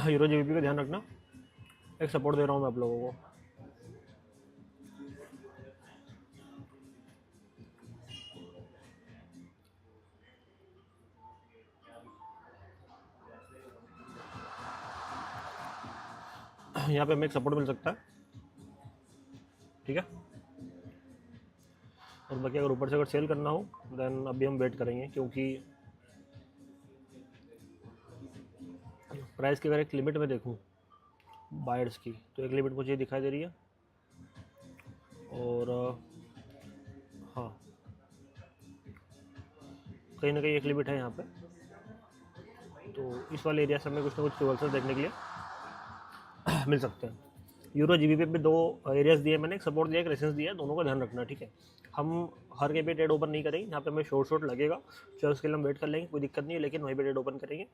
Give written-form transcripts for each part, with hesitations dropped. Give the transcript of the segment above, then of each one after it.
Euro GBP का ध्यान रखना, एक सपोर्ट दे रहा हूँ मैं आप लोगों को। यहाँ पे हमें एक सपोर्ट मिल सकता है, ठीक है। और बाकी अगर ऊपर से अगर सेल करना हो देन अभी हम वेट करेंगे, क्योंकि प्राइस की अगर एक लिमिट में देखूँ बायर्स की, तो एक लिमिट मुझे दिखाई दे रही है। और हाँ, कहीं ना कहीं एक लिमिट है यहाँ पे, तो इस वाले एरिया से हमें कुछ ना कुछ रिवर्सल देखने के लिए मिल सकते हैं। यूरो जीबीपी पे दो एरियाज दिए मैंने, एक सपोर्ट दिया, एक रेजिस्टेंस दिया, दोनों का ध्यान रखना, ठीक है। हम हर के पे ट्रेड ओपन नहीं करेंगे, यहाँ पे हमें शॉर्ट लगेगा, चाहे उसके लिए हम वेट कर लेंगे, कोई दिक्कत नहीं है, लेकिन वहीं पे ट्रेड ओपन करेंगे,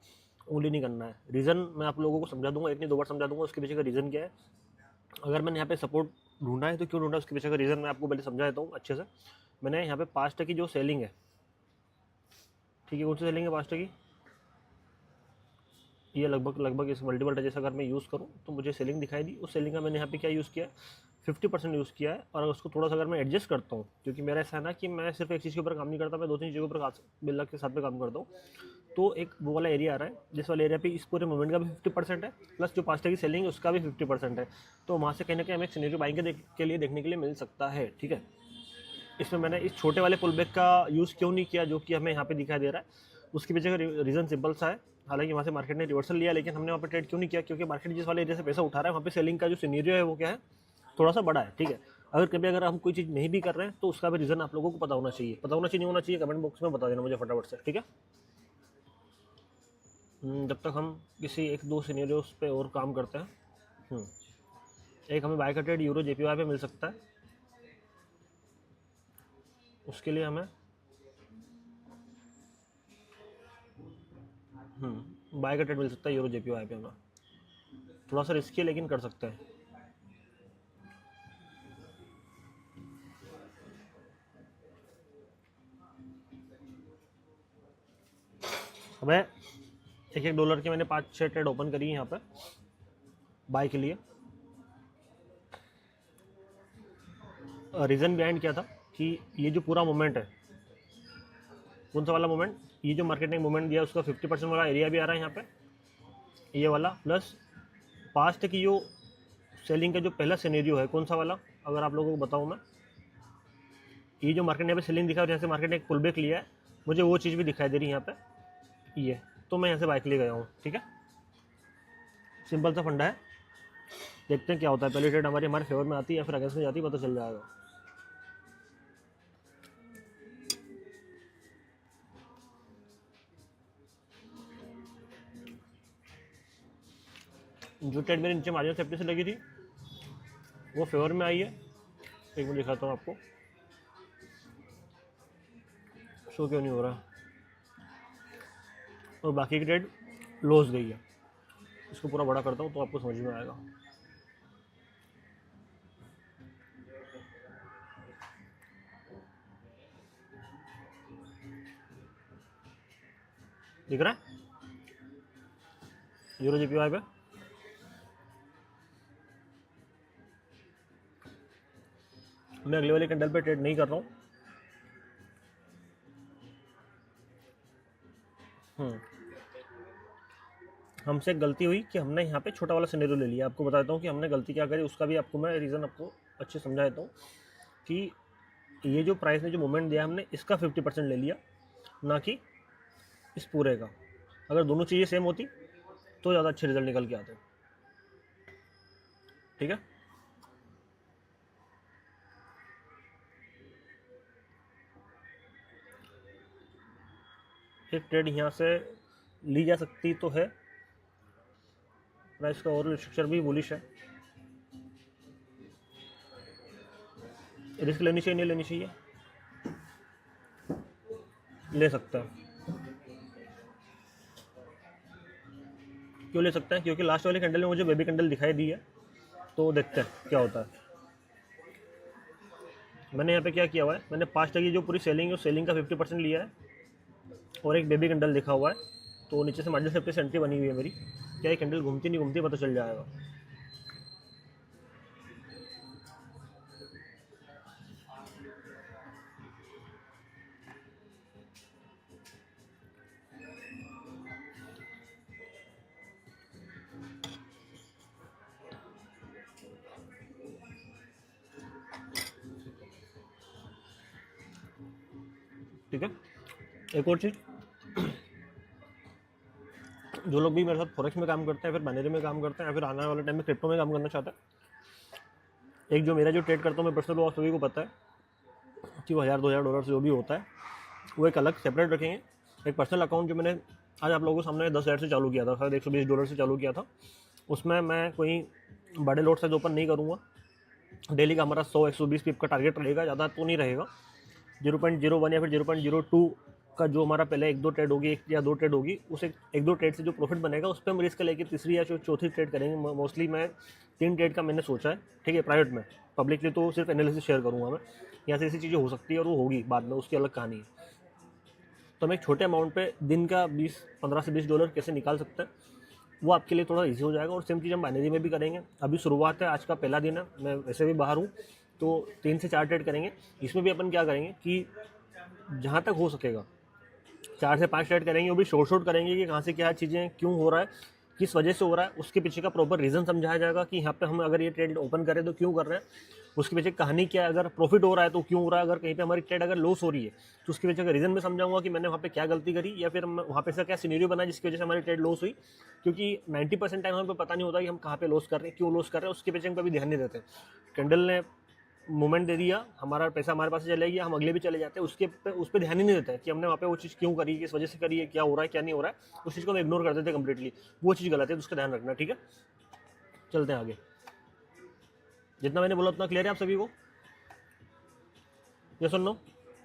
ओनली नहीं करना है। रीज़न मैं आप लोगों को समझा दूंगा, एक नहीं दो बार समझा दूंगा उसके पीछे का रीज़न क्या है। अगर मैंने यहाँ पे सपोर्ट ढूंढा है तो क्यों ढूंढा, उसके पीछे का रीज़न मैं आपको पहले समझा देता हूँ अच्छे से। मैंने यहाँ पे 5 की जो सेलिंग है, ठीक है, कौन सी सेलिंग है 5 की, ये लगभग इस मल्टीपल टचेस अगर मैं यूज़ करूँ तो मुझे सेलिंग दिखाई दी। उस सेलिंग का मैंने यहाँ पे क्या यूज़ किया, 50% यूज़ किया है। और उसको थोड़ा सा अगर मैं एडजस्ट करता हूँ, क्योंकि मेरा ऐसा है ना कि मैं सिर्फ एक चीज़ के ऊपर काम नहीं करता, मैं 2-3 चीज़ों के ऊपर बिल्ला के साथ में काम करता हूँ। तो एक वो वाला एरिया आ रहा है जिस वाले एरिया पे इस पूरे मूवमेंट का भी 50% है, प्लस जो 5 की सेलिंग है उसका भी 50% है, तो वहाँ से कहीं ना कहीं हमें एक सिनेरियो बाइंग के लिए देखने के लिए मिल सकता है, ठीक है। इसमें मैंने इस छोटे वाले पुल बैक का यूज़ क्यों नहीं किया जो कि हमें यहाँ पे दिखाई दे रहा है, उसके पीछे का रीज़न सिंपल सा है। हालांकि वहाँ से मार्केट ने रिवर्सल लिया, लेकिन हमने वहाँ पे ट्रेड क्यों नहीं किया, क्योंकि मार्केट जिस वाले एरिया से पैसा उठा रहा है वहाँ पे सेलिंग का जो सिनेरियो है वो क्या है, थोड़ा सा बड़ा है, ठीक है। अगर हम कोई चीज़ नहीं भी कर रहे हैं तो उसका भी रीज़न आप लोगों को पता होना चाहिए, नहीं होना चाहिए, कमेंट बॉक्स में बता देना मुझे फटाफट से, ठीक है। जब तक हम किसी एक दो सिनेरियोस पे और काम करते हैं। एक हमें बाय का ट्रेड यूरो जेपीवाई पे मिल सकता है, उसके लिए हमें बाय का ट्रेड मिल सकता है यूरो जेपीवाई पे हमें, थोड़ा सा रिस्की है लेकिन कर सकते हैं। हमें $1 की मैंने 5-6 ट्रेड ओपन करी है यहाँ पे बाय के लिए। रीज़न बिहाइंड क्या था कि ये जो पूरा मोमेंट है, कौन सा वाला मोमेंट, ये जो मार्केट ने मोमेंट दिया उसका 50% वाला एरिया भी आ रहा है यहाँ पे, ये वाला, प्लस पास्ट की जो सेलिंग का जो पहला सिनेरियो है, कौन सा वाला, अगर आप लोगों को बताऊँ मैं, ये जो मार्केट ने यहाँ पे सेलिंग दिखा और यहाँ से मार्केट ने एक पुल बैक लिया है, मुझे वो चीज़ भी दिखाई दे रही है यहाँ पे, ये, तो मैं यहाँ से बाइक ले गया हूँ, ठीक है। सिंपल सा फंडा है, देखते हैं क्या होता है, पहली ट्रेड हमारे फेवर में आती है या फिर अगेंस्ट में जाती है, पता चल जाएगा। जो ट्रेड मेरे नीचे मार्जिन सेफ्टी से लगी थी वो फेवर में आई है, एक मिनट दिखाता हूँ आपको, शो क्यों नहीं हो रहा, और बाकी की ट्रेड लॉस गई है। इसको पूरा बड़ा करता हूँ तो आपको समझ में आएगा। दिख रहा है यूरो जेपीवाई पे, मैं अगले वाले कैंडल पे ट्रेड नहीं कर रहा हूँ। हमसे गलती हुई कि हमने यहाँ पे छोटा वाला सिनेरियो ले लिया। आपको बता देता हूँ कि हमने गलती क्या करी, उसका भी आपको मैं रीज़न आपको अच्छे समझा देता हूँ कि ये जो प्राइस ने जो मोमेंट दिया हमने इसका 50% ले लिया, ना कि इस पूरे का। अगर दोनों चीज़ें सेम होती तो ज़्यादा अच्छे रिजल्ट निकल के आते, ठीक है। एक ट्रेड यहाँ से ली जा सकती तो है, प्राइस का ओवरऑल स्ट्रक्चर भी बुलिश है, रिस्क लेनी चाहिए नहीं लेनी चाहिए, ले सकता है। क्यों ले सकता है, क्योंकि लास्ट वाले कैंडल में मुझे बेबी कैंडल दिखाई दी है, तो देखते हैं क्या होता है। मैंने यहाँ पे क्या किया हुआ है, मैंने 5 की जो पूरी सेलिंग है उस सेलिंग का 50% लिया है और एक बेबी कैंडल दिखा हुआ है, तो नीचे से मार्जिन सेफ्टी से एंट्री बनी हुई है मेरी। क्या ये कैंडल घूमती नहीं घूमती पता चल जाएगा। ठीक है, एक और चीज़, जो लोग भी मेरे साथ फॉरेक्स में काम करते हैं, फिर बाइनरी में काम करते हैं, या फिर आने वाले टाइम में क्रिप्टो में काम करना चाहते हैं, एक जो मेरा जो ट्रेड करता हूँ मैं पर्सनल, वो सभी को पता है कि वो $1000-2000 से जो भी होता है वो एक अलग सेपरेट रखेंगे। एक पर्सनल अकाउंट जो मैंने आज आप लोगों के सामने 10,000 से चालू किया था, शायद $120 से चालू किया था, उसमें मैं कोई बड़े लोड साइज ओपन नहीं करूँगा। डेली का हमारा 100-120 पिप का टारगेट रहेगा, ज़्यादा तो नहीं रहेगा। 0.01 या फिर 0.02 का जो हमारा पहले 1-2 ट्रेड होगी, 1 या 2 ट्रेड होगी, उस 1-2 ट्रेड से जो प्रॉफिट बनेगा उस पर हम रिस्क लेके तीसरी या चौथी ट्रेड करेंगे। मोस्टली मैं 3 ट्रेड का मैंने सोचा है, ठीक है, प्राइवेट में। पब्लिकली तो सिर्फ एनालिसिस शेयर करूँगा मैं, यहाँ से ऐसी चीज़ें हो सकती है और वो होगी बाद में, उसकी अलग कहानी है। तो हम एक छोटे अमाउंट पे दिन का 15 से $20 कैसे निकाल सकते हैं, वो आपके लिए थोड़ा इजी हो जाएगा। और सेम चीज़ हम बाइनरी में भी करेंगे। अभी शुरुआत है, आज का पहला दिन है, मैं वैसे भी बाहर हूँ, तो 3 से 4 ट्रेड करेंगे। इसमें भी अपन क्या करेंगे कि जहाँ तक हो सकेगा 4 से 5 ट्रेड करेंगे, वो भी शॉर्ट करेंगे कि कहाँ से क्या चीज़ें क्यों हो रहा है, किस वजह से हो रहा है, उसके पीछे का प्रॉपर रीज़न समझाया जाएगा कि यहाँ पे हम अगर ये ट्रेड ओपन करें तो क्यों कर रहे हैं, उसके पीछे कहानी क्या है, अगर प्रॉफिट हो रहा है तो क्यों हो रहा है, अगर कहीं पे हमारी ट्रेड अगर लॉस हो रही है तो उसके पीछे का रीज़न मैं समझाऊंगा कि मैंने वहाँ पे क्या गलती करी, या फिर वहाँ पे ऐसा क्या सिनेरियो बना जिसकी वजह से हमारी ट्रेड लॉस हुई। क्योंकि 90% टाइम हमें पता नहीं होता कि हम कहाँ पे लॉस कर रहे हैं, क्यों लॉस कर रहे हैं, उसके पीछे हम कभी ध्यान नहीं देते। कैंडल ने मूवमेंट दे दिया, हमारा पैसा हमारे पास से चले गया, हम अगले भी चले जाते हैं, उस पर ध्यान ही नहीं देता है कि हमने वहाँ पे वो चीज़ क्यों करी, किस वजह से करी है, क्या हो रहा है क्या नहीं हो रहा है, उस चीज़ को हम इग्नोर कर देते हैं कंप्लीटली। वो चीज़ गलत है, तो उसका ध्यान रखना। ठीक है, चलते हैं आगे। जितना मैंने बोला उतना क्लियर है आप सभी को? ये सुन लो,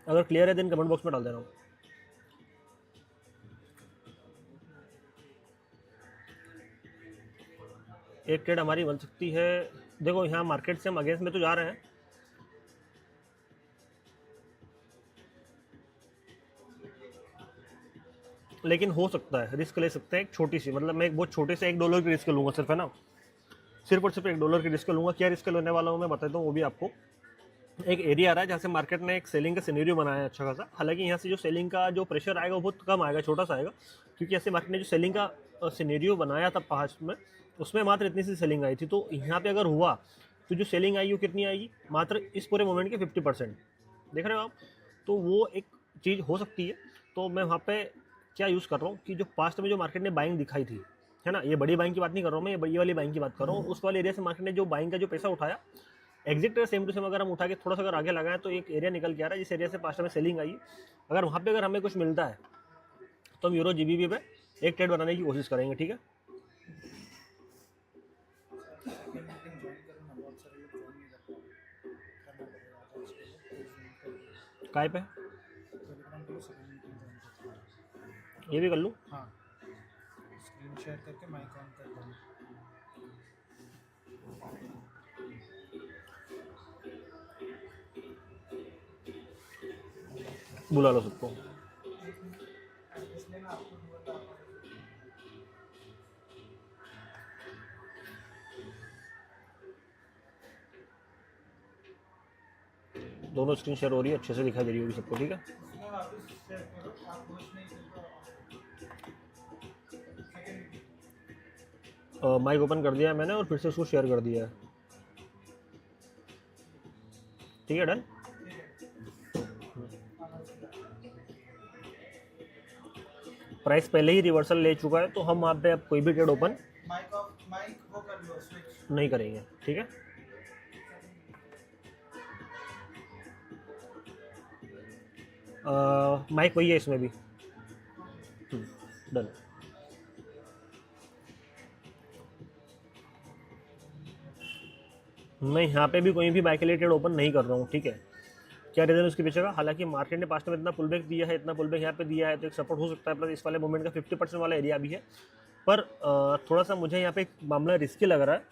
अगर क्लियर है देन कमेंट बॉक्स में डाल देना। एक ट्रेड हमारी बन सकती है, देखो यहाँ मार्केट से हम अगेंस्ट में तो जा रहे हैं, लेकिन हो सकता है रिस्क ले सकते हैं एक छोटी सी, मतलब मैं एक बहुत छोटे से $1 की रिस्क लूँगा सिर्फ, है ना, सिर्फ और सिर्फ $1 की रिस्क लूँगा। क्या रिस्क लेने वाला हूँ मैं बताता हूँ वो भी आपको। एक एरिया आ रहा है जहाँ से मार्केट ने एक सेलिंग का सिनेरियो बनाया है अच्छा खासा। हालांकि यहाँ से जो सेलिंग का जो प्रेशर आएगा वो बहुत कम आएगा, छोटा सा आएगा, क्योंकि ऐसे मार्केट ने जो सेलिंग का सिनेरियो बनाया था पास्ट में, उसमें मात्र इतनी सी सेलिंग आई थी। तो यहाँ पे अगर हुआ तो जो सेलिंग आई वो कितनी आएगी, मात्र इस पूरे मोमेंट के 50%, देख रहे हो आप। तो वो एक चीज़ हो सकती है। तो मैं वहाँ पे क्या यूज़ कर रहा हूँ कि जो पास्ट में जो मार्केट ने बाइंग दिखाई थी, है ना, ये बड़ी बाइंग की बात नहीं कर रहा हूँ मैं, ये बड़ी वाली बाइंग की बात कर रहा हूँ। उस वाले एरिया से मार्केट ने जो बाइंग का जो पैसा उठाया, एग्जिट सेम टू सेम अगर हम उठा के थोड़ा सा अगर आगे लगाएं तो एक एरिया निकल के आ रहा है जिस एरिया से पास्ट में सेलिंग आई। अगर वहाँ पे अगर हमें कुछ मिलता है तो हम यूरो जीबीबी पे एक ट्रेड बनाने की कोशिश करेंगे। ठीक है, काय पे ये भी कर लूँ? हाँ, स्क्रीन शेयर करके माइक ऑन कर दो। बुला लो सबको। दोनों स्क्रीन शेयर हो रही है, अच्छे से दिखाई दे रही होगी सबको। ठीक है, माइक ओपन कर दिया है मैंने और फिर से उसको शेयर कर दिया है। ठीक है, डन। प्राइस पहले ही रिवर्सल ले चुका है तो हम वहाँ पे अब कोई भी ट्रेड ओपन माइक वो कर लो, स्विच नहीं करेंगे। ठीक है, माइक वही है इसमें भी, डन। मैं यहाँ पे भी कोई भी बाय के लिए ट्रेड ओपन नहीं कर रहा हूँ। ठीक है, क्या रीज़न उसके पीछे का, हालांकि मार्केट ने पास्ट में इतना पुल बैक दिया है, इतना पुल बैक यहाँ पे दिया है, तो एक सपोर्ट हो सकता है, प्लस इस वाले मोमेंट का 50% वाला एरिया भी है। पर थोड़ा सा मुझे यहाँ पे एक मामला रिस्की लग रहा है।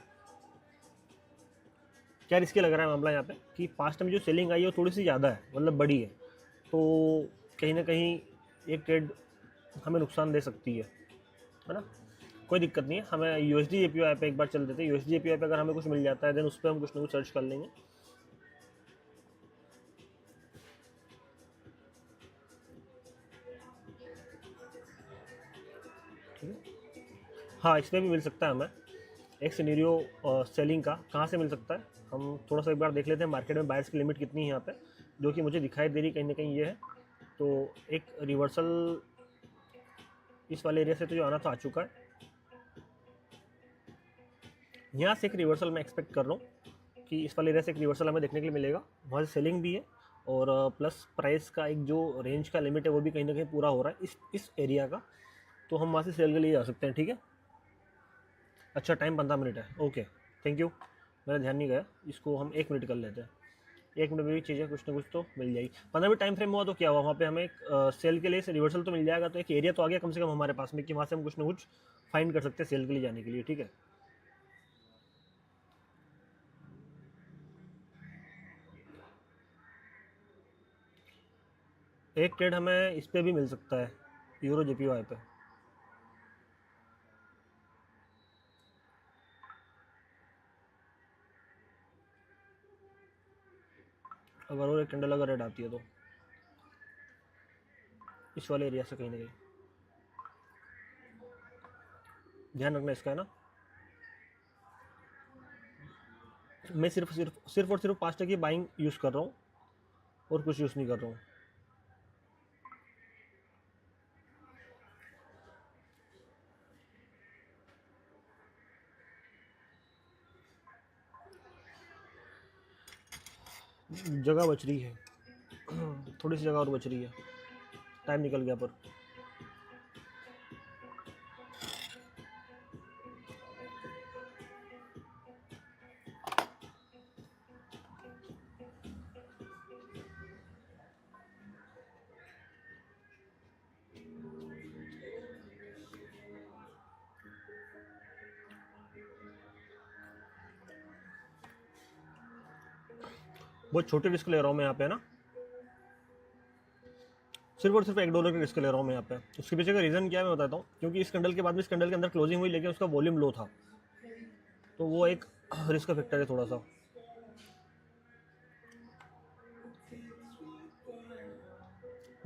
क्या रिस्की लग रहा है मामला यहाँ पे कि पास्ट में जो सेलिंग आई है वो थोड़ी सी ज़्यादा है, मतलब बड़ी है, तो कहीं ना कहीं एक ट्रेड हमें नुकसान दे सकती है ना। कोई दिक्कत नहीं है, हमें यूएसडी एपीआई पे एक बार चल देते हैं। यूएसडी एपीआई पे अगर हमें कुछ मिल जाता है देन उस पर हम कुछ ना कुछ सर्च कर लेंगे। ठीक है, हाँ इस पर भी मिल सकता है हमें एक सिनेरियो सेलिंग का। कहाँ से मिल सकता है हम थोड़ा सा एक बार देख लेते हैं। मार्केट में बायर्स की लिमिट कितनी है यहाँ पे, जो कि मुझे दिखाई दे रही कहीं ना कहीं ये है। तो एक रिवर्सल इस वाले एरिया से तो जो आना था आ चुका है। यहाँ से एक रिवर्सल मैं एक्सपेक्ट कर रहा हूँ कि इस वाले एरिया से एक रिवर्सल हमें देखने के लिए मिलेगा। वहाँ से सेलिंग भी है और प्लस प्राइस का एक जो रेंज का लिमिट है वो भी कहीं ना कहीं पूरा हो रहा है इस एरिया का। तो हम वहाँ से सेल के लिए जा सकते हैं। ठीक है, अच्छा टाइम 15 मिनट है। ओके थैंक यू, मेरा ध्यान नहीं गया। इसको हम 1 मिनट कर लेते हैं। 1 मिनट में भी चीज़ें कुछ ना कुछ तो मिल जाएगी। 15 मिनट टाइम फ्रेम हुआ तो क्या हुआ, वहाँ पे हमें एक सेल के लिए रिवर्सल तो मिल जाएगा। तो एक एरिया तो आ गया कम से कम हमारे पास में कि वहाँ से हम कुछ ना कुछ फाइंड कर सकते हैं सेल के लिए जाने के लिए। ठीक है, एक ट्रेड हमें इस पर भी मिल सकता है यूरो जेपीवाई पे। अगर और एक कैंडल अगर रेड आती है तो इस वाले एरिया से कहीं ना कहीं ध्यान रखना इसका है ना। मैं सिर्फ और सिर्फ 5 की बाइंग यूज़ कर रहा हूँ और कुछ यूज़ नहीं कर रहा हूँ। जगह बच रही है थोड़ी सी जगह और बच रही है। टाइम निकल गया पर बहुत छोटे रिस्क ले रहा हूँ मैं यहाँ पे ना। सिर्फ और सिर्फ $1 का रिस्क ले रहा हूँ मैं यहाँ पे। उसके पीछे का रीज़न क्या है मैं बताता हूँ। क्योंकि इस कैंडल के बाद में इस कैंडल के अंदर क्लोजिंग हुई लेकिन उसका वॉल्यूम लो था, तो वो एक रिस्क फैक्टर है थोड़ा सा।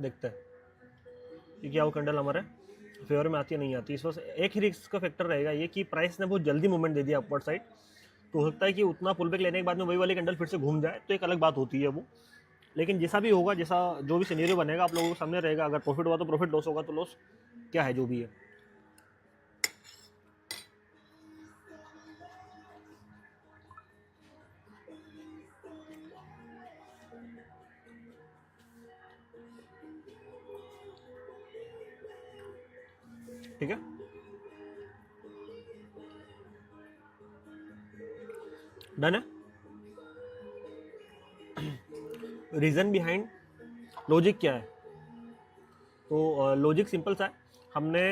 देखते हैं कि क्या वो कैंडल हमारे फेवर में आती है नहीं आती। इस वजह से एक ही रिस्क का फैक्टर रहेगा ये कि प्राइस ने बहुत जल्दी मूवमेंट दे दिया अपवर्ड साइड। तो हो सकता है कि उतना पुल बैक लेने के बाद में वही वाली कैंडल फिर से घूम जाए, तो एक अलग बात होती है वो। लेकिन जैसा भी होगा, जैसा जो भी सिनेरियो बनेगा आप लोगों के सामने रहेगा। अगर प्रॉफिट हुआ तो प्रॉफिट, लॉस होगा तो लॉस, क्या है जो भी है। ठीक है, डन है। रीज़न बिहाइंड लॉजिक क्या है, तो लॉजिक सिंपल सा है। हमने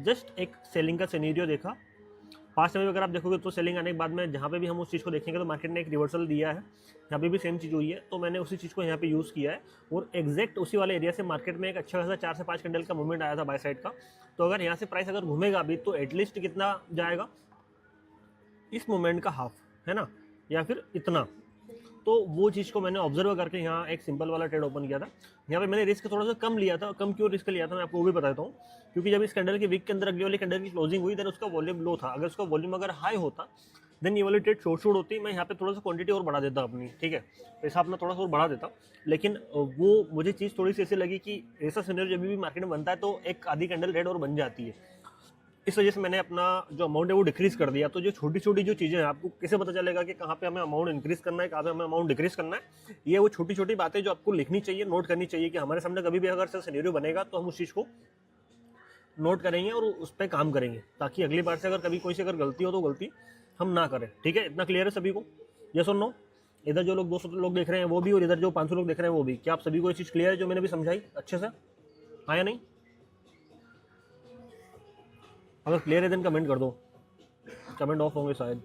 जस्ट एक सेलिंग का सिनेरियो देखा। पास्ट में अगर आप देखोगे तो सेलिंग आने के बाद में जहाँ पे भी हम उस चीज़ को देखेंगे तो मार्केट ने एक रिवर्सल दिया है। यहाँ पे भी सेम चीज़ हुई है, तो मैंने उसी चीज़ को यहाँ पे यूज़ किया है और एग्जैक्ट उसी वाले एरिया से मार्केट में एक अच्छा खासा 4 से 5 कैंडल का मूवमेंट आया था बाय साइड का। तो अगर यहाँ से प्राइस अगर घूमेगा अभी तो एटलीस्ट कितना जाएगा, इस मोमेंट का हाफ है ना, या फिर इतना। तो वो चीज़ को मैंने ऑब्जर्व करके यहाँ एक सिंपल वाला ट्रेड ओपन किया था। यहाँ पे मैंने रिस्क थोड़ा सा कम लिया था। कम क्यों रिस्क लिया था मैं आपको वो भी बताता हूँ। क्योंकि जब इस कैंडल के वीक के अंदर अगली वाली कैंडल की क्लोजिंग हुई देन उसका वॉल्यूम लो था। अगर उसका वॉल्यूम अगर हाई होता देन ये वाली ट्रेड शॉर्ट होती, मैं यहाँ पे थोड़ा सा क्वांटिटी और बढ़ा देता अपनी। ठीक है, पैसा अपना थोड़ा सा और बढ़ा देता। लेकिन वो मुझे चीज़ थोड़ी सी ऐसी लगी कि ऐसा सिनेरियो जब भी मार्केट में बनता है तो एक आधी कैंडल रेड और बन जाती है। इस वजह से मैंने अपना जो अमाउंट है वो डिक्रीज कर दिया। तो जो छोटी छोटी जो चीज़ें हैं, आपको कैसे पता चलेगा कि कहाँ पे हमें अमाउंट इंक्रीज करना है, कहाँ पे हमें अमाउंट डिक्रीज करना है। ये वो छोटी छोटी बातें जो आपको लिखनी चाहिए, नोट करनी चाहिए कि हमारे सामने कभी भी अगर ऐसा सिनेरियो बनेगा तो हम उस चीज़ को नोट करेंगे और उस पर काम करेंगे, ताकि अगली बार से अगर कभी कोई से अगर गलती हो तो गलती हम ना करें। ठीक है, इतना क्लियर है सभी को? यस और नो? इधर जो लोग 200 लोग देख रहे हैं वो भी और इधर जो 500 लोग देख रहे हैं वो भी, क्या आप सभी को ये चीज़ क्लियर है जो मैंने भी समझाई अच्छे से? हाँ या नहीं? अगर क्लियर है देन कमेंट कर दो। कमेंट ऑफ होंगे शायद।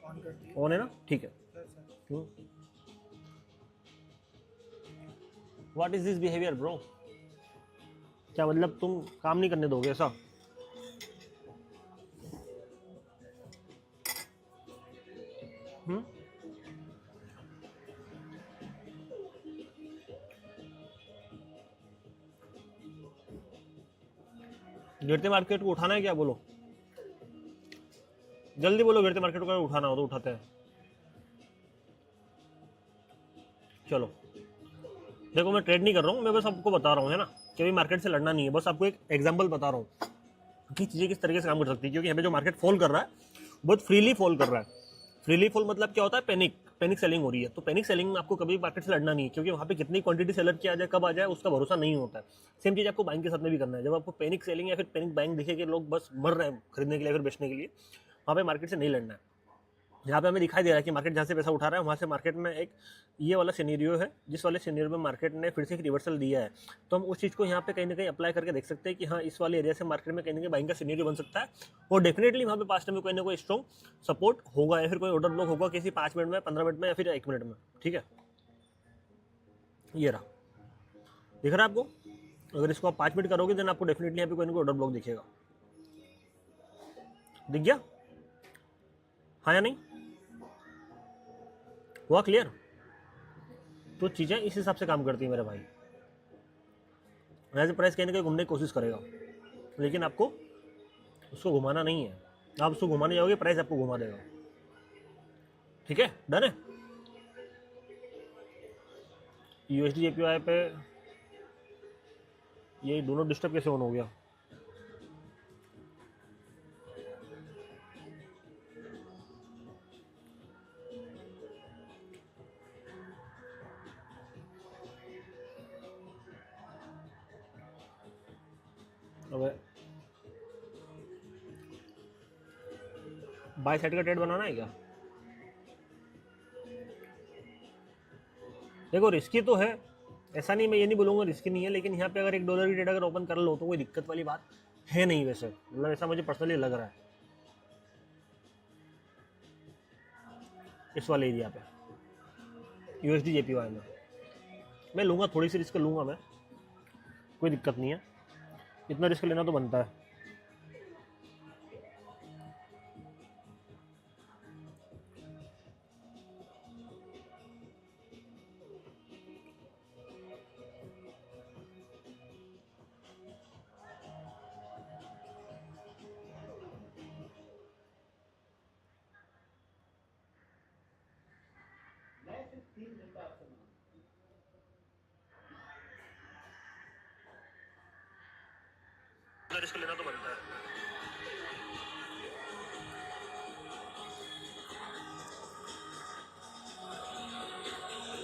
ऑन कर दिए ऑन है ना? ठीक है। Sir. What is this behaviour bro? क्या मतलब तुम काम नहीं करने दोगे ऐसा? गिरते मार्केट को उठाना है क्या? बोलो जल्दी बोलो, गिरते मार्केट को उठाना हो तो उठाते हैं। चलो देखो, मैं ट्रेड नहीं कर रहा हूँ, मैं बस आपको बता रहा हूँ, है ना, कि अभी मार्केट से लड़ना नहीं है, बस आपको एक एग्जांपल बता रहा हूँ कि चीज़ें किस तरीके से काम कर सकती है। क्योंकि यहाँ पे जो मार्केट फॉल कर रहा है बहुत फ्रीली फॉल कर रहा है। फ्रीली फॉल मतलब क्या होता है? पैनिक सेलिंग हो रही है। तो पैनिक सेलिंग में आपको कभी मार्केट से लड़ना नहीं है, क्योंकि वहाँ पे कितनी क्वांटिटी सेलर की आ जाए, कब आ जाए, उसका भरोसा नहीं होता है। सेम चीज़ आपको बाइंग के साथ में भी करना है। जब आपको पैनिक सेलिंग या फिर पैनिक बाइंग दिखे कि लोग बस मर रहे हैं खरीदने के लिए फिर बेचने के लिए, वहाँ पे मार्केट से नहीं लड़ना है। यहाँ पे हमें दिखाई दे रहा है कि मार्केट जहाँ से पैसा उठा रहा है वहाँ से मार्केट में एक ये वाला सिनेरियो है, जिस वाले सिनेरियो में मार्केट ने फिर से एक रिवर्सल दिया है। तो हम उस चीज़ को यहाँ पे कहीं ना कहीं अप्लाई करके देख सकते हैं कि हाँ, इस वाले एरिया से मार्केट में कहीं ना कहीं बाइंग का सिनेरियो बन सकता है, और डेफिनेटली वहाँ पे पास्ट में कोई ना कोई स्ट्रॉन्ग सपोर्ट होगा, या फिर कोई ऑर्डर ब्लॉक होगा किसी 5 मिनट में, 15 मिनट में, या फिर 1 मिनट में। ठीक है, ये रहा, दिख रहा है आपको? अगर इसको आप 5 मिनट करोगे देन आपको डेफिनेटली यहाँ पे कोई ना कोई ऑर्डर ब्लॉक दिखेगा। दिख गया? हाँ या नहीं? हुआ क्लियर? तो चीज़ें इस हिसाब से काम करती है मेरे भाई। ऐसे प्राइस कहीं ना कहीं घूमने की कोशिश करेगा, लेकिन आपको उसको घुमाना नहीं है। आप उसको घुमाने जाओगे, प्राइस आपको घुमा देगा। ठीक है, डन है। यूएसडी जेपीवाई पे ये डू नॉट डिस्टर्ब कैसे ऑन हो गया? अबे बाय साइड का ट्रेड बनाना है क्या? देखो रिस्की तो है, ऐसा नहीं, मैं ये नहीं बोलूँगा रिस्की नहीं है, लेकिन यहाँ पे अगर $1 की ट्रेड अगर ओपन कर लो तो कोई दिक्कत वाली बात है नहीं। वैसे मतलब ऐसा मुझे पर्सनली लग रहा है इस वाले एरिया पे यूएसडी जेपीवाई में। मैं लूँगा, थोड़ी सी रिस्क लूँगा मैं, कोई दिक्कत नहीं है, इतना रिस्क लेना तो बनता है। रिस्क लेना तो बनता है।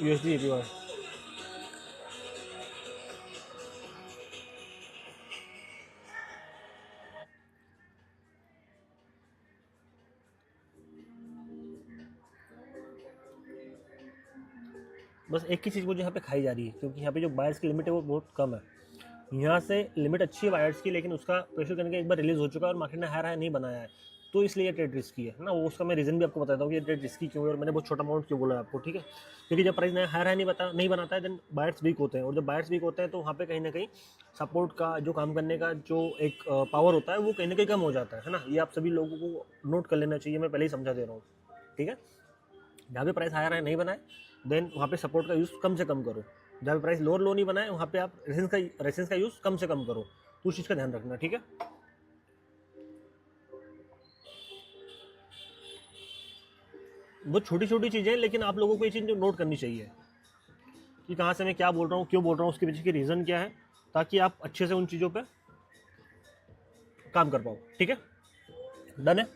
यूएसडी जेपीवाई बस एक ही चीज़ मुझे यहाँ पे खाई जा रही है, क्योंकि यहाँ पे जो बायर्स की लिमिट है वो बहुत कम है। यहाँ से लिमिट अच्छी है बायर्स की, लेकिन उसका प्रेशर करने के एक बार रिलीज हो चुका है और मार्केट ने हायर हाई नहीं बनाया है, तो इसलिए ये ट्रेड रिस्की है ना। वो उसका मैं रीज़न भी आपको बताता हूँ कि ये ट्रेड रिस्की क्यों है, और मैंने बहुत छोटा अमाउंट क्यों बोला है आपको। ठीक है, क्योंकि जब प्राइस हायर हाई नहीं बनाता है देन बायर्स वीक होते हैं, और जब बायर्स वीक होते हैं तो वहाँ पे कहीं ना कहीं सपोर्ट का जो काम करने का जो एक पावर होता है वो कहीं ना कहीं कम हो जाता है ना। ये आप सभी लोगों को नोट कर लेना चाहिए, मैं पहले ही समझा दे रहा हूँ। ठीक है, जहाँ पे प्राइस हायर हाई नहीं बनाए देन वहाँ पे सपोर्ट का यूज़ कम से कम करो। जहाँ पे प्राइस लोअर लो नहीं बनाए वहाँ पे आप रेजिस्टेंस का यूज़ कम से कम करो। तो उस चीज़ का ध्यान रखना। ठीक है, बहुत छोटी छोटी चीज़ें, लेकिन आप लोगों को ये चीज़ नोट करनी चाहिए कि कहाँ से मैं क्या बोल रहा हूँ, क्यों बोल रहा हूँ, उसके पीछे की रीज़न क्या है, ताकि आप अच्छे से उन चीज़ों पे काम कर पाओ। ठीक है, डन है।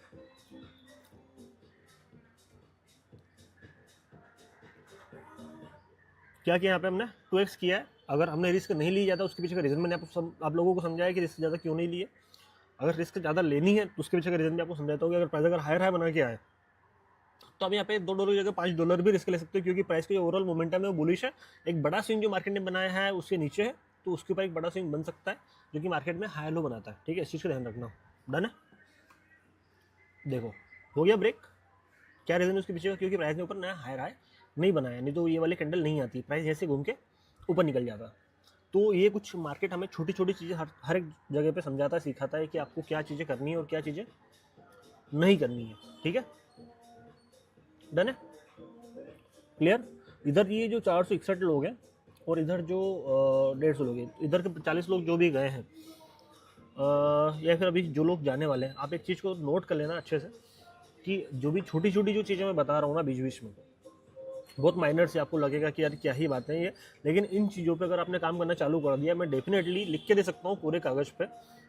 क्या किया यहाँ पे हमने 2x किया है। अगर हमने रिस्क नहीं ली जाता उसके पीछे का रीज़न मैंने आप लोगों को समझाया कि रिस्क ज़्यादा क्यों नहीं लिए। अगर रिस्क ज़्यादा लेनी है तो उसके पीछे का रीज़न भी आपको समझाता हूँ कि अगर प्राइस अगर हायर हाई बना के आए तो आप यहाँ पे $2 की जगह $5 भी रिस्क ले सकते हो, क्योंकि प्राइस का जो ओवरऑल मोमेंटम है वो बुलिश है। एक बड़ा स्विंग जो मार्केट ने बनाया है उसके नीचे है, तो उसके ऊपर एक बड़ा स्विंग बन सकता है जो कि मार्केट में हाई लो बनाता है। ठीक है, इस चीज़ का ध्यान रखना। डन है, देखो हो गया ब्रेक। क्या रीज़न है उसके पीछे का? क्योंकि प्राइस ने ऊपर नया हायर हाई नहीं बनाया, नहीं तो ये वाली कैंडल नहीं आती, प्राइस जैसे घूम के ऊपर निकल जाता। तो ये कुछ मार्केट हमें छोटी छोटी चीज़ें हर एक जगह पे समझाता है, सिखाता है कि आपको क्या चीज़ें करनी है और क्या चीज़ें नहीं करनी है। ठीक है, डन है, क्लियर। इधर ये जो 461 लोग हैं और इधर जो 150 लोग हैं, इधर के 40 लोग जो भी गए हैं या फिर अभी जो लोग जाने वाले हैं, आप एक चीज़ को नोट कर लेना अच्छे से कि जो भी छोटी छोटी जो चीज़ें मैं बता रहा हूँ ना बीच बीच में, बहुत माइनर से आपको लगेगा कि यार क्या ही बातें हैं ये, लेकिन इन चीज़ों पे अगर आपने काम करना चालू कर दिया, मैं डेफिनेटली लिख के दे सकता हूँ पूरे कागज़ पे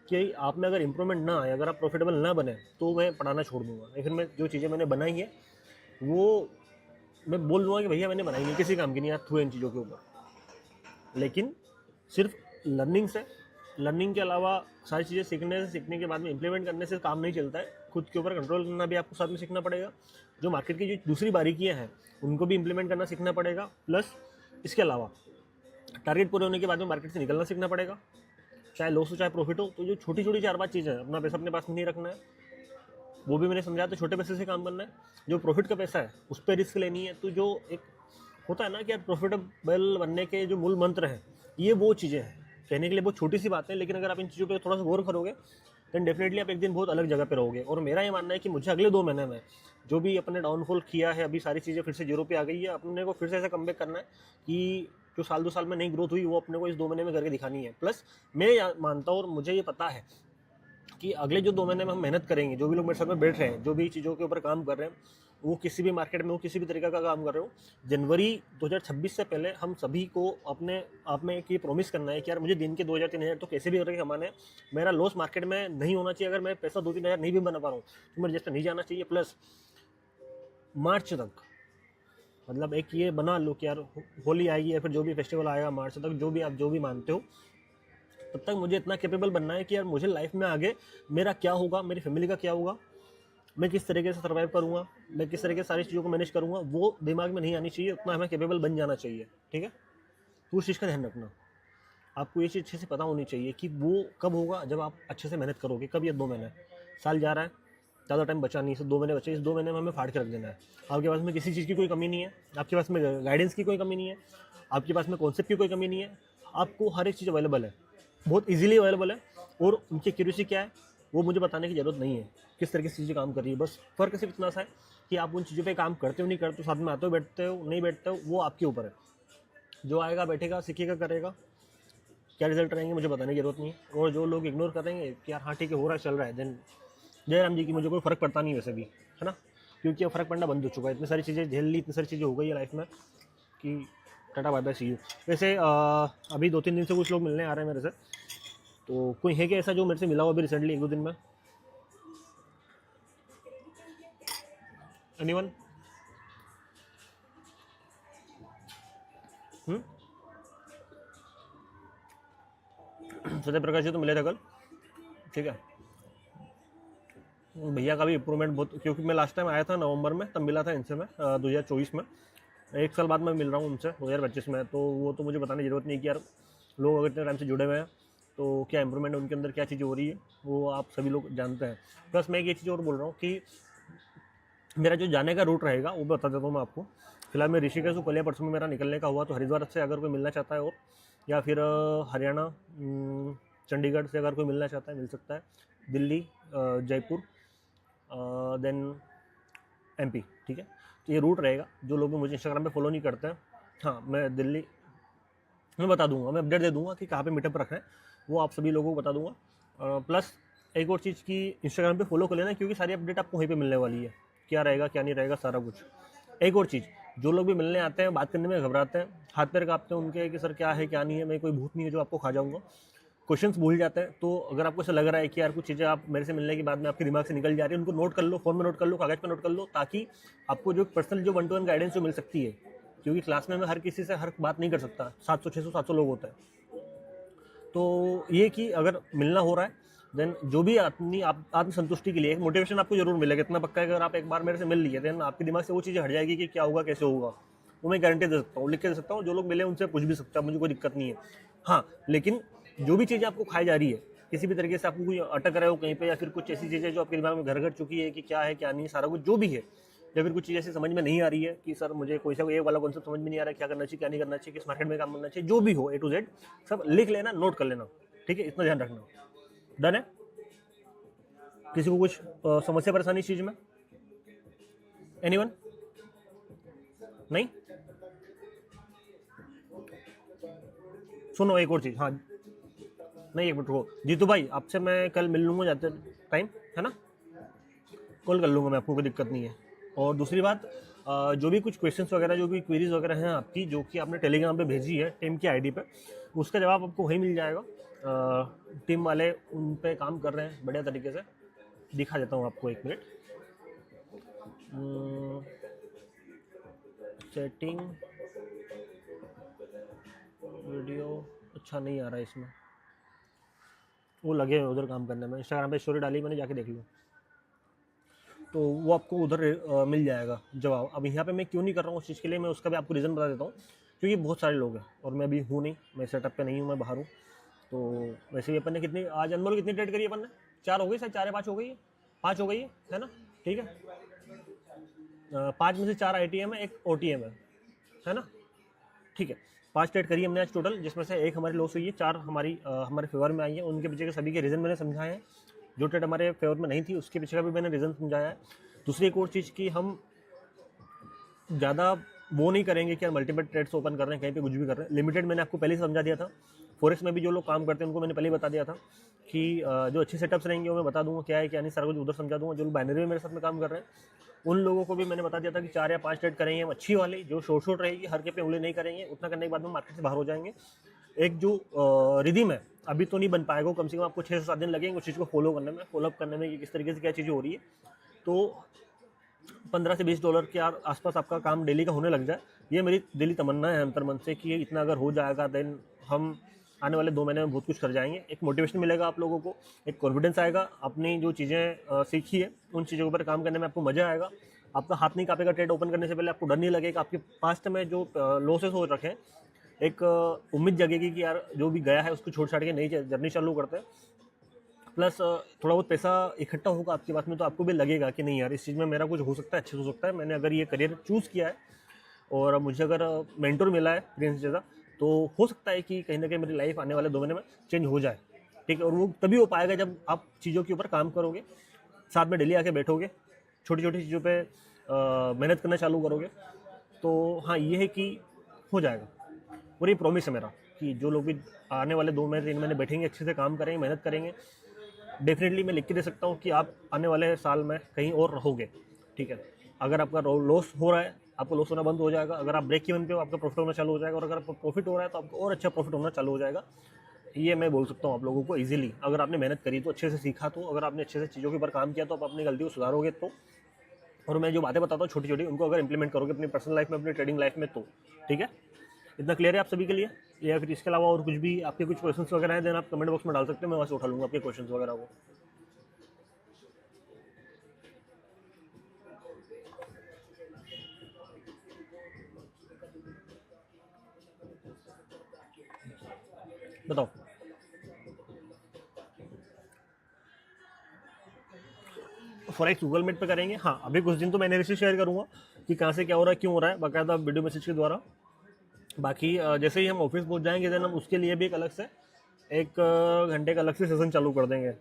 कि आप में अगर इंप्रूवमेंट ना आए, अगर आप प्रॉफिटेबल ना बने, तो मैं पढ़ाना छोड़ दूंगा। या फिर मैं जो चीज़ें मैंने बनाई है वो मैं बोल दूंगा कि भैया मैंने बनाई नहीं, किसी काम की नहीं यार थ्रू इन चीज़ों के ऊपर। लेकिन सिर्फ लर्निंग से, लर्निंग के अलावा सारी चीज़ें सीखने से, सीखने के बाद में इम्प्लीमेंट करने से काम नहीं चलता है। खुद के ऊपर कंट्रोल करना भी आपको साथ में सीखना पड़ेगा। जो मार्केट की जो दूसरी बारीकियाँ हैं उनको भी इम्प्लीमेंट करना सीखना पड़ेगा। प्लस इसके अलावा टारगेट पूरे होने के बाद में मार्केट से निकलना सीखना पड़ेगा, चाहे लॉस हो चाहे प्रॉफिट हो। तो जो छोटी छोटी 4-5 चीज़ें हैं, अपना पैसा अपने पास में नहीं रखना है, वो भी मैंने समझा। तो छोटे पैसे से काम करना है। जो प्रॉफिट का पैसा है उस पर रिस्क लेनी है। तो जो एक होता है ना कि यार प्रॉफिटेबल बनने के जो मूल मंत्र हैं, ये वो चीज़ें हैं। कहने के लिए बहुत छोटी सी बात है, लेकिन अगर आप इन चीज़ों पे थोड़ा सा गौर करोगे देन डेफिनेटली आप एक दिन बहुत अलग जगह पे रहोगे। और मेरा ये मानना है कि मुझे अगले 2 महीने में जो भी अपने डाउनफॉल किया है, अभी सारी चीज़ें फिर से जीरो पे आ गई है, अपने को फिर से ऐसा कमबैक करना है कि जो साल 2 साल में नई ग्रोथ हुई वो अपने को इस 2 महीने में करके दिखानी है। प्लस मैं मानता हूँ और मुझे ये पता है कि अगले जो 2 महीने में हम मेहनत करेंगे, जो भी लोग मेरे साथ में बैठ रहे हैं, जो भी चीज़ों के ऊपर काम कर रहे हैं, वो किसी भी मार्केट में हो, किसी भी तरीके का काम कर रहे हो, जनवरी 2026 से पहले हम सभी को अपने आप में एक ये प्रॉमिस करना है कि यार मुझे दिन के 2000-3000 तो कैसे भी करके कमाने हैं। मेरा लॉस मार्केट में नहीं होना चाहिए। अगर मैं पैसा 2-3 हज़ार नहीं भी बना पा रहा हूँ तो मेरे जैसे नहीं जाना चाहिए। प्लस मार्च तक, मतलब एक ये बना लो कि यार होली आएगी या फिर जो भी फेस्टिवल आएगा मार्च तक, जो भी आप जो भी मानते हो, तब तक मुझे इतना कैपेबल बनना है कि यार मुझे लाइफ में आगे मेरा क्या होगा, मेरी फैमिली का क्या होगा, मैं किस तरीके से सर्वाइव करूँगा, मैं किस तरीके से सारी चीज़ों को मैनेज करूँगा, वो दिमाग में नहीं आनी चाहिए। उतना हमें कैपेबल बन जाना चाहिए, ठीक है। तो उस चीज़ का ध्यान रखना। आपको ये चीज़ अच्छे से पता होनी चाहिए कि वो कब होगा, जब आप अच्छे से मेहनत करोगे। कब? ये 2 महीने, साल जा रहा है, ज़्यादा टाइम बचा नहीं, सिर्फ 2 महीने बचे। इस 2 महीने में हमें फाड़ के रख देना है। आपके पास में किसी चीज़ की कोई कमी नहीं है, आपके पास में गाइडेंस की कोई कमी नहीं है, आपके पास में कॉन्सेप्ट की कोई कमी नहीं है। आपको हर एक चीज़ अवेलेबल है, बहुत ईजिली अवेलेबल है। और उनकी एक्यूरेसी क्या है वो मुझे बताने की ज़रूरत नहीं है, किस तरीके से चीज़ें काम कर रही है। बस फ़र्क सिर्फ इतना सा है कि आप उन चीज़ों पे काम करते हो नहीं करते हो, साथ में आते हो बैठते हो नहीं बैठते हो, वो आपके ऊपर है। जो आएगा बैठेगा सीखेगा करेगा, क्या रिजल्ट रहेंगे मुझे बताने की जरूरत नहीं है। और जो लोग इग्नोर करेंगे कि यार हाँ ठीक है हो रहा है चल रहा है, देन जय राम जी की मुझे कोई फ़र्क पड़ता नहीं वैसे भी, है ना। क्योंकि अब फ़र्क पड़ना बंद हो चुका है। इतनी सारी चीज़ें झेल ली, इतनी सारी चीज़ें हो गई है लाइफ में कि tata bye bye see you. वैसे अभी 2-3 दिन से कुछ लोग मिलने आ रहे हैं मेरे से, तो कोई है क्या ऐसा जो मेरे से मिला हो अभी रिसेंटली 1-2 दिन में? एनीवन? सत्य प्रकाश जी तो मिले थे कल, ठीक है। भैया का भी इम्प्रूवमेंट बहुत, क्योंकि मैं लास्ट टाइम आया था नवंबर में, तब मिला था इनसे मैं 2024 में। 1 साल बाद मैं मिल रहा हूँ उनसे 2025 में। तो वो तो मुझे बताने की ज़रूरत नहीं कि यार लोग अगर इतने टाइम से जुड़े हुए हैं तो क्या इंप्रूवमेंट उनके अंदर क्या चीज़ें हो रही है, वो आप सभी लोग जानते हैं। प्लस मैं एक ये चीज़ और बोल रहा हूँ कि मेरा जो जाने का रूट रहेगा वो बता देता हूँ मैं आपको। फिलहाल मैं ऋषिकेश कल या परसों में मेरा निकलने का हुआ, तो हरिद्वार से अगर कोई मिलना चाहता है और या फिर हरियाणा चंडीगढ़ से अगर कोई मिलना चाहता है मिल सकता है। दिल्ली, जयपुर, देन एमपी, ठीक है। तो ये रूट रहेगा। जो लोग मुझे इंस्टाग्राम पे फॉलो नहीं करते हैं, हाँ मैं दिल्ली मैं बता दूंगा, मैं अपडेट दे दूंगा कि कहाँ पे मीटअप रखना है, वो आप सभी लोगों को बता दूंगा। प्लस एक और चीज़ की इंस्टाग्राम पे फॉलो कर लेना, क्योंकि सारी अपडेट आपको वहीं पे मिलने वाली है, क्या रहेगा क्या नहीं रहेगा सारा कुछ। एक और चीज़, जो लोग भी मिलने आते हैं बात करने में घबराते हैं, हाथ पैर कांपते हैं उनके कि सर क्या है क्या नहीं है, मैं कोई भूत नहीं है जो आपको खा जाऊँगा, क्वेश्चंस भूल जाते हैं। तो अगर आपको ऐसा लग रहा है कि यार कुछ चीज़ें आप मेरे से मिलने के बाद में आपके दिमाग से निकल जा रही है, उनको नोट कर लो, फोन में नोट कर लो, कागज़ पर नोट कर लो, ताकि आपको जो पर्सनल जो 1-to-1 गाइडेंस जो मिल सकती है। क्योंकि क्लास में मैं हर किसी से हर बात नहीं कर सकता, 700-600-700 लोग होते हैं। तो ये कि अगर मिलना हो रहा है देन जो भी अपनी आत्मसंतुष्टि के लिए एक मोटिवेशन आपको जरूर मिलेगा। इतना पक्का है कि अगर आप एक बार मेरे से मिल लिए देन आपके दिमाग से वो चीज़ें हट जाएगी कि क्या होगा कैसे होगा, वो मैं गारंटी दे सकता हूँ, लिख के दे सकता हूँ। जो लोग मिले उनसे पूछ भी सकता है, मुझे कोई दिक्कत नहीं है। हाँ लेकिन जो भी चीज़ें आपको खाई जा रही है, किसी भी तरीके से आपको कोई अटक रहे हो कहीं पे, या फिर कुछ ऐसी चीज़ें जो आपके दिमाग में घर घर चुकी है कि क्या है क्या नहीं सारा कुछ जो भी है, या फिर कुछ चीज़ ऐसी समझ में नहीं आ रही है कि सर मुझे कोई सा ये वाला कॉन्सेप्ट समझ में नहीं आ रहा है, क्या करना चाहिए क्या नहीं करना चाहिए, किस मार्केट में काम करना चाहिए, जो भी हो A to Z सब लिख लेना, नोट कर लेना, ठीक है। इतना ध्यान रखना। डन है? किसी को कुछ समस्या परेशानी इस चीज़ में? एनीवन? नहीं सुनो एक और चीज़, हाँ नहीं एक मिनट रुको जीतू भाई, आपसे मैं कल मिल लूँगा जाते टाइम, है ना, कॉल कर लूँगा मैं, आपको कोई दिक्कत नहीं है। और दूसरी बात, जो भी कुछ क्वेश्चंस वगैरह, जो भी क्वेरीज वगैरह हैं आपकी, जो कि आपने टेलीग्राम पे भेजी है टीम की आईडी पे, उसका जवाब आपको वहीं मिल जाएगा। टीम वाले उन पे काम कर रहे हैं बढ़िया तरीके से। दिखा देता हूँ आपको, एक मिनट। सेटिंग वीडियो अच्छा नहीं आ रहा है इसमें, वो लगे हैं उधर काम करने में। इंस्टाग्राम पे स्टोरी डाली मैंने, जाके देख लो, तो वो आपको उधर मिल जाएगा जवाब। अब यहाँ पे मैं क्यों नहीं कर रहा हूँ उस चीज़ के लिए, मैं उसका भी आपको रीज़न बता देता हूँ। क्योंकि बहुत सारे लोग हैं और मैं अभी हूँ नहीं, मैं सेटअप पे नहीं हूँ, मैं बाहर हूँ। तो वैसे भी अपन ने कितनी आज अनमोल कितनी ट्रेड करी अपन ने, 4 हो गई शायद, 4 या 5 हो गई है, 5 हो गई है ना, ठीक है। 5 में से 4 ITM है, 1 OTM है ना, ठीक है। 5 ट्रेड करी हमने आज टोटल, जिसमें से 1 हमारी लॉस हुई है, 4 हमारी हमारे फेवर में आई है। उनके पीछे के सभी के रीज़न मैंने समझाए हैं। जो ट्रेड हमारे फेवर में नहीं थी उसके पीछे का भी मैंने रीज़न समझाया है। दूसरी एक और चीज़ की, हम ज़्यादा वो नहीं करेंगे कि यार मल्टीपल ट्रेड्स ओपन कर रहे हैं, कहीं पे कुछ भी कर रहे हैं। लिमिटेड मैंने आपको पहले ही समझा दिया था। फॉरेक्स में भी जो लोग काम करते हैं उनको मैंने पहले ही बता दिया था कि जो अच्छे सेटअप्स रहेंगे वो मैं बता दूंगा क्या है क्या नहीं, सारा कुछ उधर समझा दूंगा। जो लोग बाइनरी में मेरे साथ में काम कर रहे हैं उन लोगों को भी मैंने बता दिया था कि 4 या 5 ट्रेड करेंगे हम अच्छी वाली, जो शॉर्ट रहेगी, हर के पे उंगली नहीं करेंगे। उतना करने के बाद में मार्केट से बाहर हो जाएंगे। एक जो रिदम है अभी तो नहीं बन पाएगा, कम से कम आपको 6 से 7 दिन लगेंगे उस चीज़ को फॉलो करने में, फॉलोअप करने में कि किस तरीके से क्या चीज़ें हो रही है। तो $15 से $20 के आसपास आपका काम डेली का होने लग जाए, ये मेरी दिली तमन्ना है अंतर मन से कि ये इतना अगर हो जाएगा देन हम आने वाले 2 महीने में बहुत कुछ कर जाएंगे। एक मोटिवेशन मिलेगा आप लोगों को, एक कॉन्फिडेंस आएगा, अपनी जो चीज़ें सीखी है उन चीज़ों के ऊपर काम करने में आपको मज़ा आएगा। आपका हाथ नहीं कांपेगा ट्रेड ओपन करने से पहले, आपको डर नहीं लगेगा। आपके पास्ट में जो लॉसेस हो रखे हैं, एक उम्मीद जगेगी कि यार जो भी गया है उसको छोड़ छाड़ के नई जर्नी चालू करते हैं। प्लस थोड़ा बहुत पैसा इकट्ठा होगा आपके पास में, तो आपको भी लगेगा कि नहीं यार इस चीज़ में मेरा कुछ हो सकता है, अच्छे से हो सकता है। मैंने अगर ये करियर चूज़ किया है और मुझे अगर मेंटोर मिला है प्रिंस जैसा, तो हो सकता है कि कहीं ना कहीं मेरी लाइफ आने वाले 2 महीने में चेंज हो जाए, ठीक है। और वो तभी हो पाएगा जब आप चीज़ों के ऊपर काम करोगे, साथ में डेली आके बैठोगे, छोटी छोटी चीज़ों पे मेहनत करना चालू करोगे। तो हाँ ये है कि हो जाएगा। और ये प्रॉमिस है मेरा कि जो लोग भी आने वाले 2 महीने 3 महीने बैठेंगे, अच्छे से काम करेंगे, मेहनत करेंगे, डेफिनेटली मैं लिख के दे सकता हूँ कि आप आने वाले साल में कहीं और रहोगे, ठीक है। अगर आपका लॉस हो रहा है, आपको लॉस होना बंद हो जाएगा। अगर आप ब्रेक इवन पे हो, आपका प्रॉफिट होना चालू हो जाएगा। और अगर आपको प्रॉफिट हो रहा है तो आपको और अच्छा प्रॉफिट होना चालू हो जाएगा। ये मैं बोल सकता हूँ आप लोगों को इजीली, अगर आपने मेहनत करी तो, अच्छे से सीखा तो, अगर आपने अच्छे से चीज़ों के ऊपर काम किया तो आप अपनी गलती को सुधारोगे तो। और मैं जो बातें बताता हूँ छोटी छोटी, उनको अगर इंप्लीमेंट करोगे अपनी पर्सनल लाइफ में, अपनी ट्रेडिंग लाइफ में, तो ठीक है। इतना क्लियर है आप सभी के लिए? या फिर इसके अलावा और कुछ भी आपके कुछ क्वेश्चंस वगैरह हैं, देन आप कमेंट बॉक्स में डाल सकते हैं, मैं वहाँ से उठा लूँगा आपके क्वेश्चंस वगैरह को। बताओ। फॉरेक्स गूगल मीट पे करेंगे, हाँ अभी कुछ दिन तो मैं एनालिसिस शेयर करूँगा कि कहाँ से क्या हो रहा है, क्यों हो रहा है, बाकायदा वीडियो मैसेज के द्वारा। बाकी जैसे ही हम ऑफिस पहुँच जाएंगे देन हम उसके लिए भी एक अलग से 1 घंटे का अलग से सेशन चालू कर देंगे,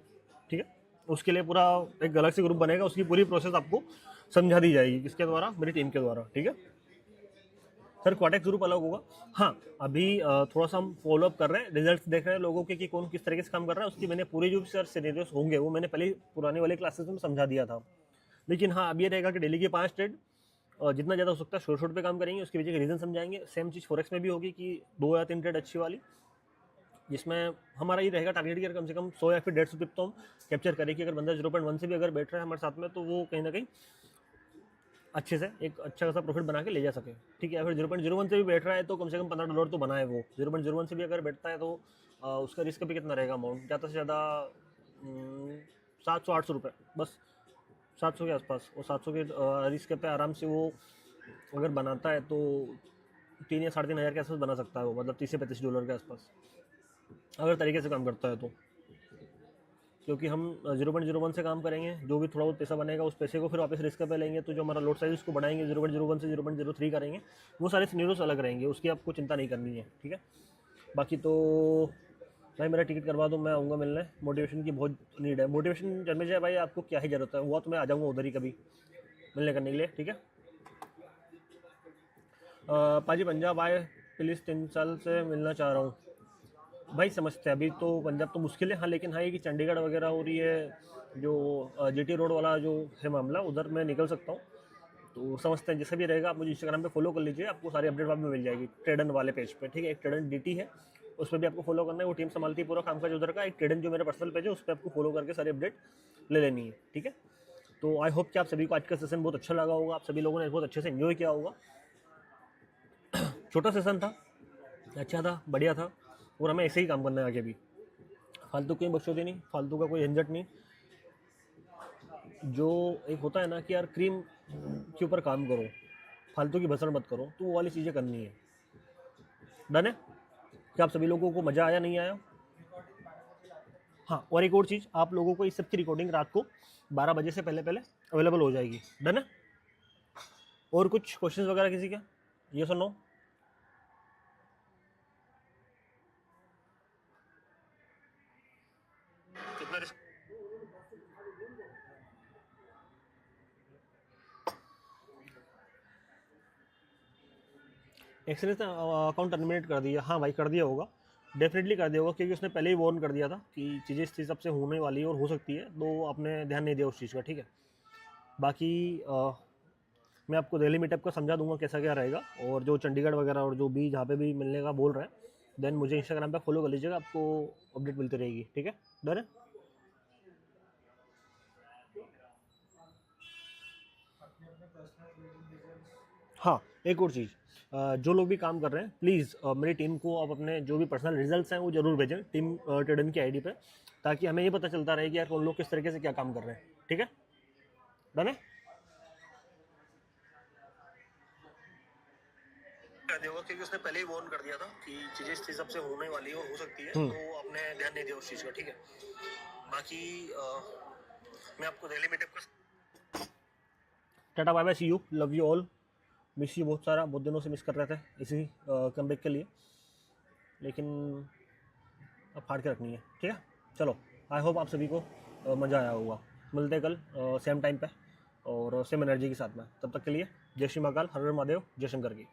ठीक है। उसके लिए पूरा एक अलग से ग्रुप बनेगा, उसकी पूरी प्रोसेस आपको समझा दी जाएगी, किसके द्वारा, मेरी टीम के द्वारा, ठीक है। सर क्वाटेक्स ग्रुप अलग होगा, हाँ अभी थोड़ा सा हम फॉलोअप कर रहे हैं, रिजल्ट्स देख रहे हैं लोगों के कि कौन किस तरीके से काम कर रहा है। उसकी मैंने पूरी जो सर सिनेरियोस होंगे वो मैंने पहले पुराने वाले क्लासेस में समझा दिया था। लेकिन हाँ अब ये रहेगा कि डेली के 5 ट्रेड, जितना ज़्यादा हो सकता है शॉर्ट शॉर्ट पे काम करेंगे, उसके पीछे के रीज़न समझाएंगे। सेम चीज़ फॉरेक्स में भी होगी कि 2 या 3 ट्रेड अच्छी वाली, जिसमें हमारा ये रहेगा टारगेट कि कम से कम 100 या फिर 150 पिप तो हम कैप्चर करें कि अगर बंदा 0.1 से भी अगर बैठ रहा है हमारे साथ में, तो वो कहीं ना कहीं अच्छे से एक अच्छा खासा प्रॉफिट बना के ले जा सके, ठीक है। फिर 0.01 से भी बैठ रहा है तो कम से कम $15 तो बनाए वो। 0.01 से भी अगर बैठता है तो उसका रिस्क भी कितना रहेगा अमाउंट, ज़्यादा से ज़्यादा 700-800 रुपये, बस 700 के आसपास। और 700 के रिस्क पे आराम से वो अगर बनाता है तो 3 या 3,500 के आसपास बना सकता है वो, मतलब $30 से $35 के आसपास, अगर तरीके से काम करता है तो। क्योंकि हम 0.01 से काम करेंगे, जो भी थोड़ा बहुत पैसा बनेगा उस पैसे को फिर वापस रिस्क पे लेंगे, तो जो हमारा लोड साइज उसको बढ़ाएंगे, 0.01 से 0.03 करेंगे। वो सारे सिनेरियोस अलग रहेंगे, उसकी आपको चिंता नहीं करनी है, ठीक है। बाकी तो भाई मेरा टिकट करवा दो, मैं आऊँगा मिलने। मोटिवेशन की बहुत नीड है, मोटिवेशन जन्मेजय भाई आपको क्या ही ज़रूरत है, हुआ तो मैं आ जाऊँगा उधर ही कभी मिलने करने के लिए, ठीक है। पाजी पंजाब आए प्लीज़ 3 साल से मिलना चाह रहा हूँ। भाई समझते हैं, अभी तो पंजाब तो मुश्किल है, हाँ लेकिन हाँ ये कि चंडीगढ़ वगैरह हो रही है जो जीटी रोड वाला जो है मामला, उधर मैं निकल सकता हूँ। तो समझते हैं, जैसे भी रहेगा आप मुझे इंस्टाग्राम पे फॉलो कर लीजिए, आपको सारी अपडेट वहाँ पे मिल जाएगी ट्रेडन वाले पेज पे, ठीक है। एक ट्रेडन डीटी है, उस पर भी आपको फॉलो करना है, वो टीम संभालती है पूरा काम काज उधर का। एक ट्रेडन जो मेरा पर्सनल पेज है उस पर आपको फॉलो करके सारी अपडेट ले लेनी है, ठीक है। तो आई होप कि आप सभी को आज का सेशन बहुत अच्छा लगा होगा, आप सभी लोगों ने बहुत अच्छे से एंजॉय किया होगा। छोटा सेशन था, अच्छा था, बढ़िया था, और हमें ऐसे ही काम करना है आगे भी। फालतू की बकचोदी नहीं, फालतू का कोई झंझट नहीं। जो एक होता है ना कि यार क्रीम के ऊपर काम करो, फालतू की भसड़ मत करो, तो वो वाली चीज़ें करनी है। डन है? क्या आप सभी लोगों को मज़ा आया, नहीं आया? हाँ, और एक और चीज़, आप लोगों को इस सब की रिकॉर्डिंग रात को 12 बजे से पहले पहले अवेलेबल हो जाएगी। डन है? और कुछ क्वेश्चंस वगैरह किसी के? ये सुनो। कितना एक्सनेस ने अकाउंट टर्मिनेट कर दिया? हाँ भाई कर दिया होगा, डेफिनेटली कर दिया होगा, क्योंकि उसने पहले ही वार्न कर दिया था कि चीज़ें इस हिसाब से होने वाली है और हो सकती है, तो आपने ध्यान नहीं दिया उस चीज़ का, ठीक है। बाकी मैं आपको दिल्ली मीटअप का समझा दूंगा कैसा क्या रहेगा, और जो चंडीगढ़ वगैरह और जो भी जहाँ पे भी मिलने का बोल रहे हैं, देन मुझे इंस्टाग्राम पे फॉलो कर लीजिएगा, आपको अपडेट मिलती रहेगी, ठीक है। डन है? अपने अपने पर्सनल ट्रेडिंग रिजल्ट्स। हाँ, एक और चीज़, जो लोग भी काम कर रहे हैं प्लीज़ मेरी टीम को आप अपने जो भी पर्सनल रिजल्ट्स हैं वो जरूर भेजें टीम ट्रेडन की आईडी पे, ताकि हमें ये पता चलता रहे कि यार कौन लोग किस तरीके से क्या काम कर रहे हैं, ठीक है। डन है? कर दिया होगा, क्योंकि उसने पहले ही वार्न कर दिया था कि चीज़ें इस हिसाब से होने वाली है और हो सकती है, तो आपने ध्यान नहीं दिया उस चीज़ का, ठीक है। बाकी मैं आपको दिल्ली मीटअप का tata bye bye, see you, love you all, miss you बहुत सारा, बहुत दिनों से मिस कर रहे थे इसी कमबैक के लिए, लेकिन अब फाड़ के रखनी है, ठीक है। चलो, आई होप आप सभी को मज़ा आया होगा। मिलते हैं कल सेम टाइम पे और सेम एनर्जी के साथ में, तब तक के लिए जय श्री महाकाल, हर हर महादेव, जय शंकर की।